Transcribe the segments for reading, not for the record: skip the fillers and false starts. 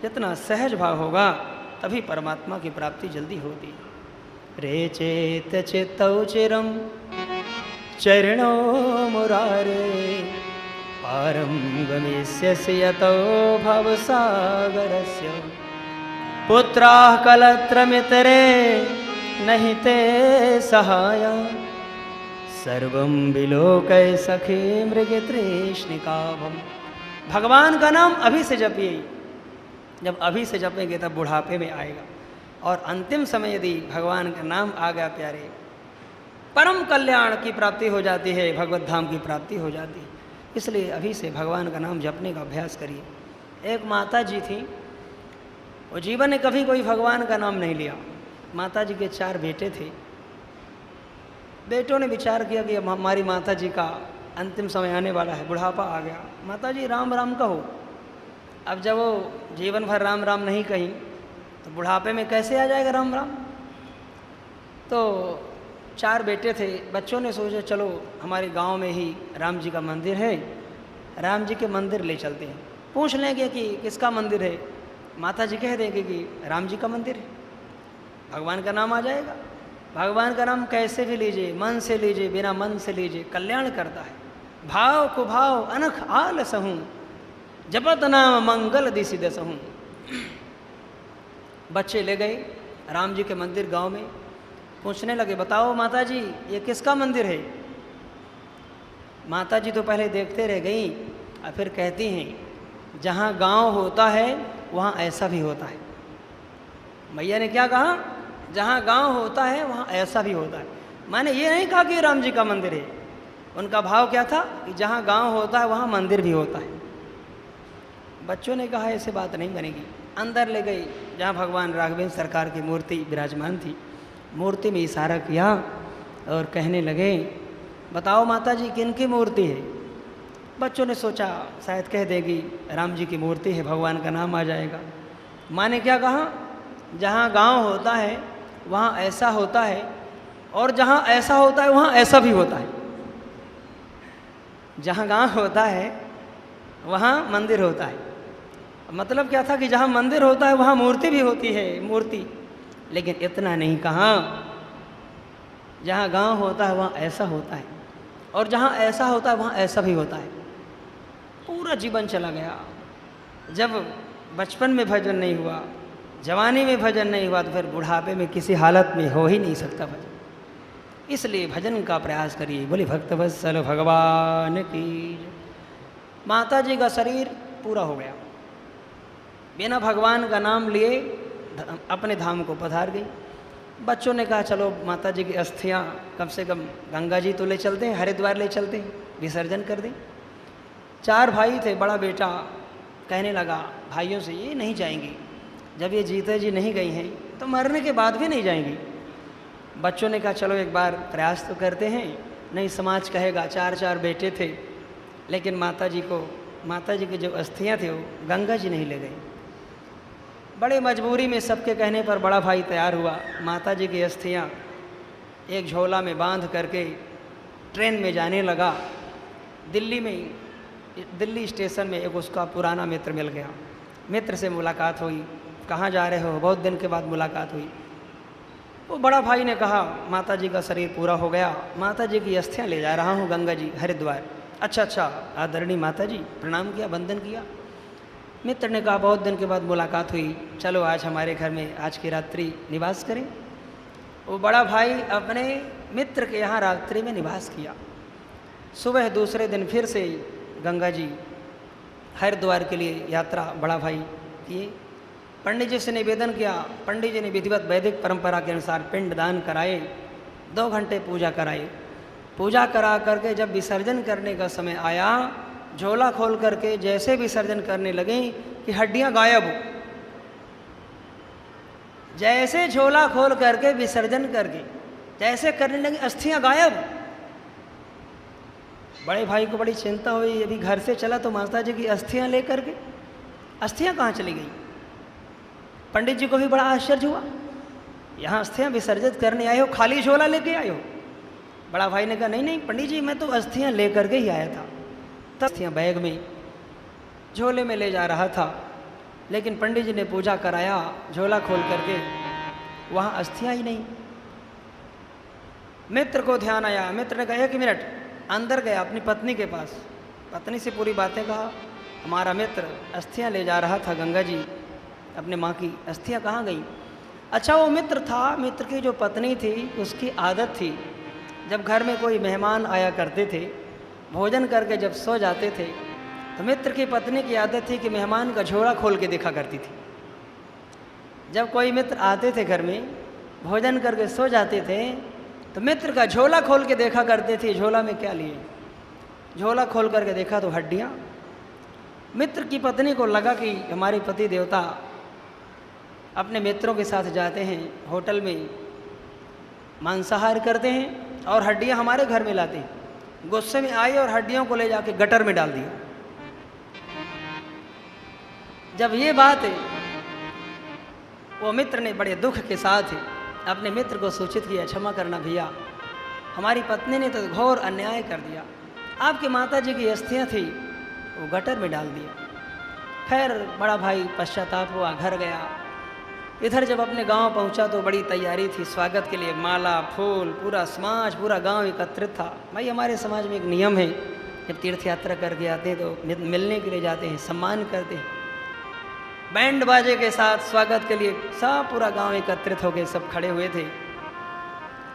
जितना सहज भाव होगा तभी परमात्मा की प्राप्ति जल्दी होती। रे चेत चित्तौ चिरम चरणो मुरारे पारं गमिष्यसि यतो भवसागरस्य पुत्राः कलत्रमितरे नहि ते सहाय सर्वं विलोकय सखी मृगतृष्णिकाभम। भगवान का नाम अभी से जपिए, जब अभी से जपेंगे तब बुढ़ापे में आएगा, और अंतिम समय यदि भगवान का नाम आ गया प्यारे, परम कल्याण की प्राप्ति हो जाती है, भगवत धाम की प्राप्ति हो जाती है। इसलिए अभी से भगवान का नाम जपने का अभ्यास करिए। एक माता जी थी, वो जीवन में कभी कोई भगवान का नाम नहीं लिया। माता जी के 4 बेटे थे। बेटों ने विचार किया कि अब हमारी माता जी का अंतिम समय आने वाला है, बुढ़ापा आ गया, माता जी राम राम कहो। अब जब वो जीवन भर राम राम नहीं कहीं तो बुढ़ापे में कैसे आ जाएगा राम राम। तो 4 बेटे थे। बच्चों ने सोचा चलो हमारे गांव में ही राम जी का मंदिर है, राम जी के मंदिर ले चलते हैं, पूछ लेंगे कि किसका मंदिर है। माता जी कह देंगे कि राम जी का मंदिर है, भगवान का नाम आ जाएगा। भगवान का नाम कैसे भी लीजिए, मन से लीजिए, बिना मन से लीजिए, कल्याण करता है। भाव कुभाव अनख आलस हूँ, जपत नाम मंगल दिशि दस हूँ। बच्चे ले गए राम जी के मंदिर गांव में, पूछने लगे बताओ माता जी ये किसका मंदिर है। माता जी तो पहले देखते रह गई और फिर कहती हैं जहाँ गांव होता है वहाँ ऐसा भी होता है। मैया ने क्या कहा, जहाँ गांव होता है वहाँ ऐसा भी होता है। मैंने ये नहीं कहा कि राम जी का मंदिर है, उनका भाव क्या था कि जहाँ गांव होता है वहाँ मंदिर भी होता है। बच्चों ने कहा ऐसे बात नहीं बनेगी। अंदर ले गई जहाँ भगवान राघवेंद्र सरकार की मूर्ति विराजमान थी। मूर्ति में इशारा किया और कहने लगे बताओ माता जी किन की मूर्ति है। बच्चों ने सोचा शायद कह देगी राम जी की मूर्ति है, भगवान का नाम आ जाएगा। माँ ने क्या कहा, जहाँ गांव होता है वहाँ ऐसा होता है, और जहाँ ऐसा होता है वहाँ ऐसा भी होता है। जहाँ गांव होता है वहाँ मंदिर होता है। मतलब क्या था कि जहाँ मंदिर होता है वहाँ मूर्ति भी होती है, मूर्ति। लेकिन इतना नहीं कहा, जहाँ गांव होता है वहाँ ऐसा होता है, और जहाँ ऐसा होता है वहाँ ऐसा भी होता है। पूरा जीवन चला गया। जब बचपन में भजन नहीं हुआ, जवानी में भजन नहीं हुआ, तो फिर बुढ़ापे में किसी हालत में हो ही नहीं सकता भजन। इसलिए भजन का प्रयास करिए। बोले भक्तवत्सल भगवान की। माता जी का शरीर पूरा हो गया, बिना भगवान का नाम लिए अपने धाम को पधार गई। बच्चों ने कहा चलो माता जी की अस्थियाँ कम से कम गंगा जी तो ले चलते हैं, हरिद्वार ले चलते हैं, विसर्जन कर दें। 4 भाई थे। बड़ा बेटा कहने लगा भाइयों से ये नहीं जाएंगी, जब ये जीते जी नहीं गई हैं तो मरने के बाद भी नहीं जाएंगी। बच्चों ने कहा चलो एक बार प्रयास तो करते हैं, नहीं समाज कहेगा। 4 बेटे थे, लेकिन माता जी की जो अस्थियाँ थे वो गंगा जी नहीं ले गई। बड़े मजबूरी में सबके कहने पर बड़ा भाई तैयार हुआ। माता जी की अस्थियाँ एक झोला में बांध करके ट्रेन में जाने लगा। दिल्ली स्टेशन में एक उसका पुराना मित्र मिल गया। मित्र से मुलाकात हुई, कहाँ जा रहे हो, बहुत दिन के बाद मुलाकात हुई। वो बड़ा भाई ने कहा माता जी का शरीर पूरा हो गया, माता जी की अस्थियाँ ले जा रहा हूँ गंगा जी हरिद्वार। अच्छा आदरणीय माता जी, प्रणाम किया, वंदन किया। मित्र ने कहा बहुत दिन के बाद मुलाकात हुई, चलो आज हमारे घर में आज की रात्रि निवास करें। वो बड़ा भाई अपने मित्र के यहाँ रात्रि में निवास किया। सुबह दूसरे दिन फिर से गंगा जी हरिद्वार के लिए यात्रा बड़ा भाई किए। पंडित जी से निवेदन किया। पंडित जी ने विधिवत वैदिक परंपरा के अनुसार पिंड दान कराए, 2 घंटे पूजा कराए। पूजा करा करके जब विसर्जन करने का समय आया, झोला खोल करके जैसे विसर्जन करने लगे कि हड्डियां गायब। जैसे झोला खोल करके विसर्जन करके जैसे करने लगे, अस्थियां गायब। बड़े भाई को बड़ी चिंता हुई, अभी घर से चला तो माता जी की अस्थियां लेकर के, अस्थियां कहाँ चली गई। पंडित जी को भी बड़ा आश्चर्य हुआ, यहाँ अस्थियां विसर्जित करने आए हो, खाली झोला लेके आए हो। बड़ा भाई ने कहा नहीं पंडित जी, मैं तो अस्थियां लेकर के ही आया था। तब अस्थियां बैग में झोले में ले जा रहा था। लेकिन पंडित जी ने पूजा कराया, झोला खोल करके वहाँ अस्थियाँ ही नहीं। मित्र को ध्यान आया, मित्र ने कहा 1 मिनट, अंदर गया अपनी पत्नी के पास, पत्नी से पूरी बातें कहा। हमारा मित्र अस्थियाँ ले जा रहा था गंगा जी, अपने माँ की अस्थियाँ कहाँ गई? अच्छा वो मित्र था, मित्र की जो पत्नी थी उसकी आदत थी, जब घर में कोई मेहमान आया करते थे, भोजन करके जब सो जाते थे, तो मित्र की पत्नी की आदत थी कि मेहमान का झोला खोल के देखा करती थी। जब कोई मित्र आते थे घर में, भोजन करके सो जाते थे, तो मित्र का झोला खोल के देखा करते थे, झोला में क्या लिए। झोला खोल करके देखा तो हड्डियाँ। मित्र की पत्नी को लगा कि हमारे पति देवता अपने मित्रों के साथ जाते हैं, होटल में मांसाहार करते हैं और हड्डियाँ हमारे घर में लाते हैं। गुस्से में आई और हड्डियों को ले जाके गटर में डाल दिया। जब ये बात है, वो मित्र ने बड़े दुख के साथ अपने मित्र को सूचित किया, क्षमा करना भैया, हमारी पत्नी ने तो घोर अन्याय कर दिया, आपके माता जी की अस्थियाँ थी वो गटर में डाल दिया। खैर बड़ा भाई पश्चाताप हुआ, घर गया। इधर जब अपने गांव पहुंचा तो बड़ी तैयारी थी स्वागत के लिए, माला फूल, पूरा समाज, पूरा गांव एकत्रित था। भाई हमारे समाज में एक नियम है, जब तीर्थ यात्रा करके आते हैं तो मिलने के लिए जाते हैं, सम्मान करते हैं, बैंड बाजे के साथ स्वागत के लिए सब पूरा गांव एकत्रित हो गए, सब खड़े हुए थे।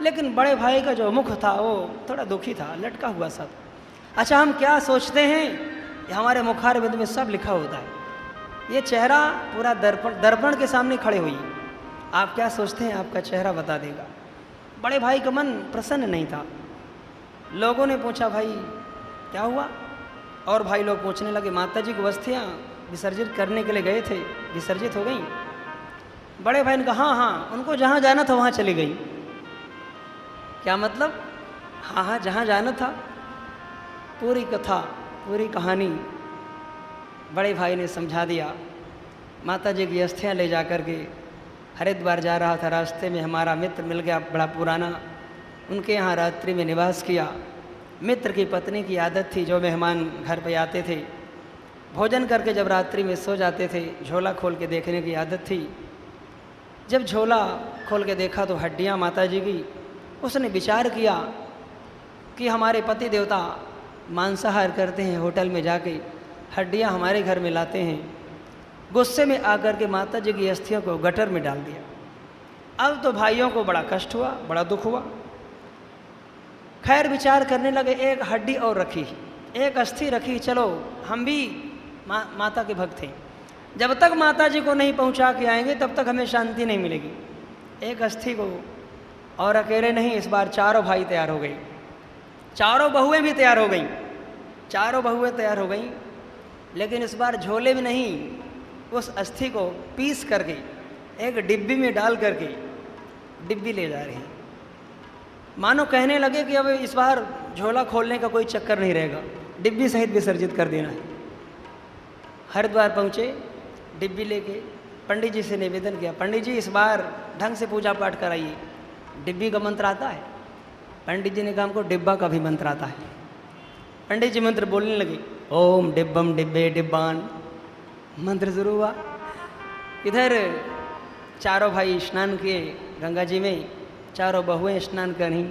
लेकिन बड़े भाई का जो मुख था वो थोड़ा दुखी था, लटका हुआ सब। अच्छा हम क्या सोचते हैं, ये हमारे मुखारबिंद में सब लिखा होता है, ये चेहरा पूरा दर्पण के सामने खड़े हुई, आप क्या सोचते हैं आपका चेहरा बता देगा। बड़े भाई का मन प्रसन्न नहीं था। लोगों ने पूछा भाई क्या हुआ, और भाई लोग पूछने लगे माता जी की अस्थियाँ विसर्जित करने के लिए गए थे, विसर्जित हो गई। बड़े भाई ने कहा हाँ हाँ, उनको जहाँ जाना था वहाँ चली गई। क्या मतलब? हाँ हाँ जहाँ जाना था। पूरी कथा, पूरी कहानी बड़े भाई ने समझा दिया। माता जी की अस्थियाँ ले जा कर के हरिद्वार जा रहा था, रास्ते में हमारा मित्र मिल गया बड़ा पुराना, उनके यहाँ रात्रि में निवास किया। मित्र की पत्नी की आदत थी, जो मेहमान घर पे आते थे, भोजन करके जब रात्रि में सो जाते थे, झोला खोल के देखने की आदत थी। जब झोला खोल के देखा तो हड्डियाँ माता जी की। उसने विचार किया कि हमारे पति देवता मांसाहार करते हैं, होटल में जाके हड्डियाँ हमारे घर में लाते हैं। गुस्से में आकर के माता जी की अस्थियों को गटर में डाल दिया। अब तो भाइयों को बड़ा कष्ट हुआ, बड़ा दुख हुआ। खैर विचार करने लगे, एक हड्डी और रखी, एक अस्थि रखी, चलो हम भी माता के भक्त हैं, जब तक माता जी को नहीं पहुंचा के आएंगे तब तक हमें शांति नहीं मिलेगी। एक अस्थि को, और अकेले नहीं, इस बार चारों भाई तैयार हो गए, चारों बहुएं भी तैयार हो गईं, चारों बहुएं तैयार हो गईं। लेकिन इस बार झोले में नहीं, उस अस्थि को पीस करके एक डिब्बी में डाल करके डिब्बी ले जा रहे हैं। मानो कहने लगे कि अब इस बार झोला खोलने का कोई चक्कर नहीं रहेगा, डिब्बी सहित विसर्जित कर देना है। हरिद्वार पहुँचे, डिब्बी लेके पंडित जी से निवेदन किया, पंडित जी इस बार ढंग से पूजा पाठ कराइए, डिब्बी का मंत्र आता है। पंडित जी ने कहा हमको डिब्बा का भी मंत्र आता है। पंडित जी मंत्र बोलने लगे, ओम डिब्बम डिब्बे डिब्बान, मंत्र शुरू हुआ। इधर चारों भाई स्नान किए गंगा जी में, चारों बहुएं स्नान करी।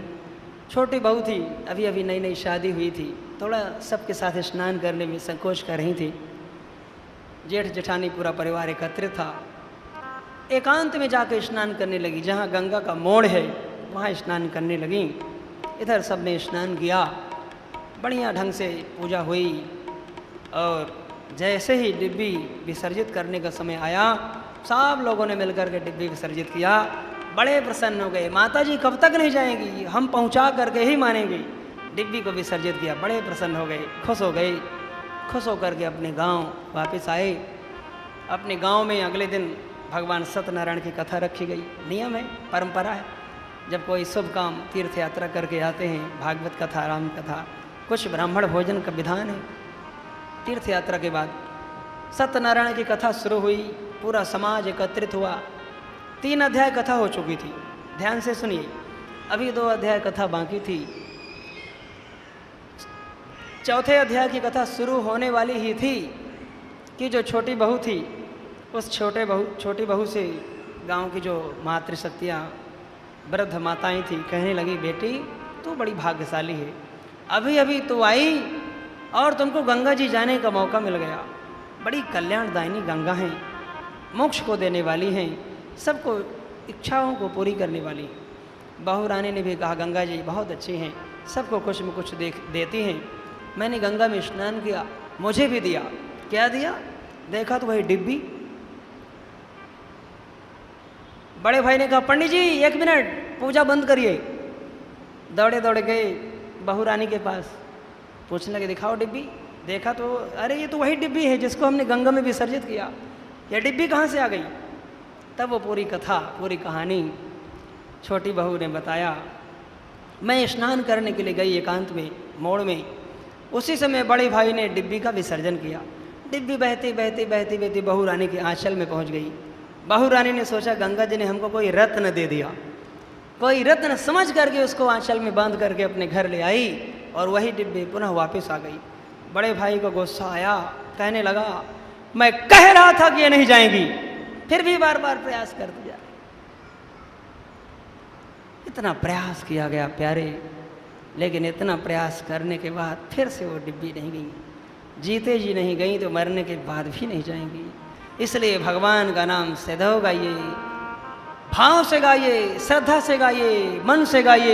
छोटी बहू थी, अभी अभी नई नई शादी हुई थी, थोड़ा सबके साथ स्नान करने में संकोच कर रही थी। जेठ जेठानी पूरा परिवार एकत्रित था। एकांत में जाकर स्नान करने लगी, जहाँ गंगा का मोड़ है वहाँ स्नान करने लगी। इधर सबने स्नान किया, बढ़िया ढंग से पूजा हुई, और जैसे ही डिब्बी विसर्जित करने का समय आया, सब लोगों ने मिलकर के डिब्बी विसर्जित किया। बड़े प्रसन्न हो गए, माता जी कब तक नहीं जाएंगी, हम पहुंचा करके ही मानेंगे। डिब्बी को विसर्जित किया, बड़े प्रसन्न हो गए, खुश हो गए। खुश होकर के अपने गांव वापस आए। अपने गांव में अगले दिन भगवान सत्यनारायण की कथा रखी गई। नियम है, परंपरा है, जब कोई शुभ काम तीर्थ यात्रा करके आते हैं, भागवत कथा, राम कथा, कुछ ब्राह्मण भोजन का विधान है। तीर्थ यात्रा के बाद सत्यनारायण की कथा शुरू हुई, पूरा समाज एकत्रित हुआ। 3 अध्याय कथा हो चुकी थी, ध्यान से सुनिए, अभी 2 अध्याय कथा बाकी थी। चौथे अध्याय की कथा शुरू होने वाली ही थी कि जो छोटी बहू थी उस छोटी बहू से गांव की जो मातृशक्तियाँ वृद्ध माताएं थी कहने लगी, बेटी तू बड़ी भाग्यशाली है, अभी अभी तो आई और तुमको गंगा जी जाने का मौका मिल गया। बड़ी कल्याणदायिनी गंगा हैं, मोक्ष को देने वाली हैं, सबको इच्छाओं को पूरी करने वाली। बहू रानी ने भी कहा, गंगा जी बहुत अच्छी हैं, सबको कुछ में कुछ देती हैं। मैंने गंगा में स्नान किया, मुझे भी दिया। क्या दिया? देखा तो वही डिब्बी। बड़े भाई ने कहा, पंडित जी 1 मिनट पूजा बंद करिए। दौड़े दौड़े गए बहू रानी के पास, पूछने लगे दिखाओ डिब्बी। देखा तो अरे ये तो वही डिब्बी है जिसको हमने गंगा में विसर्जित किया, यह डिब्बी कहाँ से आ गई? तब वो पूरी कथा, पूरी कहानी छोटी बहू ने बताया। मैं स्नान करने के लिए गई एकांत में, मोड़ में, उसी समय बड़े भाई ने डिब्बी का विसर्जन किया। डिब्बी बहती बहती बहती बहती बहू रानी के आंचल में पहुंच गई। बहू रानी ने सोचा गंगा जी ने हमको कोई रत्न दे दिया, कोई रत्न समझ करके उसको आंचल में बांध करके अपने घर ले आई और वही डिब्बी पुनः वापस आ गई। बड़े भाई को गुस्सा आया, कहने लगा, मैं कह रहा था कि ये नहीं जाएंगी, फिर भी बार बार प्रयास कर दिया। इतना प्रयास किया गया प्यारे, लेकिन इतना प्रयास करने के बाद फिर से वो डिब्बी नहीं गई। जीते जी नहीं गई तो मरने के बाद भी नहीं जाएंगी। इसलिए भगवान का नाम सदैव गाइए, भाव से गाइए, श्रद्धा से गाइए, मन से गाइए।